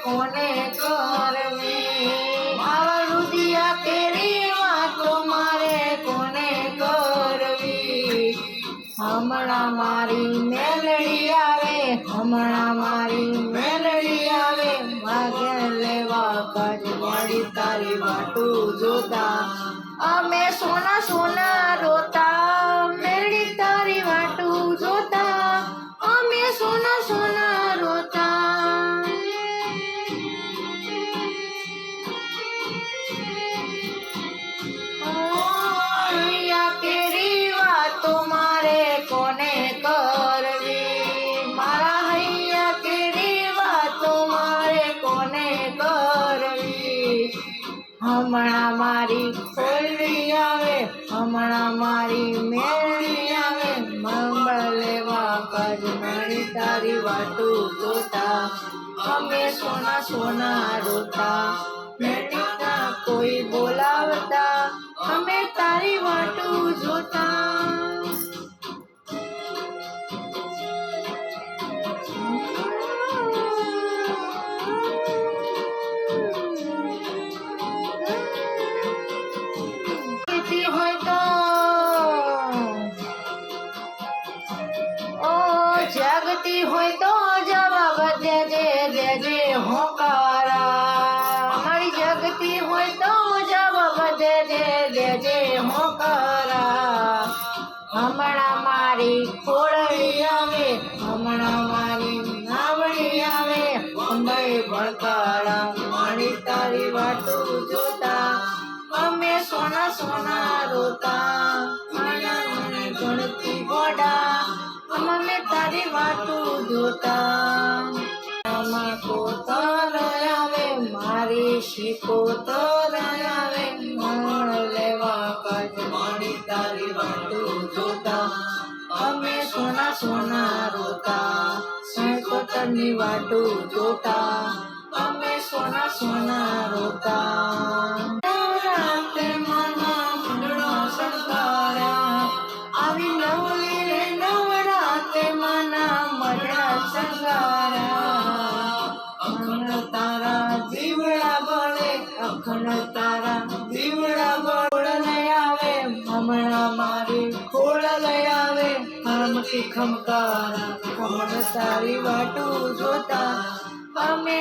કોને કરવી? આવા રુદિયા કેરી વાતો મારે કોને કરવી? હમણાં મારી મેલડી આવે, હમણાં મારી મેલડી આવે, ભાગે લેવા કાજ મારી તારી વાટું જોતા અમે સોના સોના રોતા, મેલડી તારી વાટું જોતા અમે સોના સોના રોતા। હૈયા કેરી વાતો મારે કોને કરવી? મારા હૈયા કેરી વાતો મારે કોને કરવી? હમણાં મારી ખોલડી આવે, હમણાં મારી મેળડી આવે, મંગળ લેવા કાજ મારી તારી વાટું જોતા અમે સોના સોના રોતા। મેળડીના કોઈ બોલાવતા અમે તારી વાટું જોતા। જાગતી હોય તો જવાબ દેજે, દેજે હોકારા। મારી જાગતી હોય તો જવાબ દેજે, દેજે હોકારા। હમણાં મારી ખોળડી આવે, હમણાં મારી નાવડી આવે, અંબાઈ ભડકાળા મારી તારી વાટું જોતા અમે સોના સોના રોતા। મને ગણતી ગોડા અમે તારી વાટું જોતા। આમાં કોતર આવે, મારી શીકોતર આવે, મણ લેવા કાજ મારી તારી વાટું જોતા અમે સોના સોના રોતા। શીકોતરની વાટું જોતા અમે સોના સોના રોતા। રાતે માના મંડળો શણગાર્યા, આવી નવલી રે નવરાતે માના મંડળા શણગાર્યા। અખંડ તારા દીવડા બળે, અખંડ તારા દીવડા બળ લઈ આવે, હમણાં મારી ખોળ લઈ આવે, ખમકી ખમકારા ખમણ તારી વાટું જોતા અમે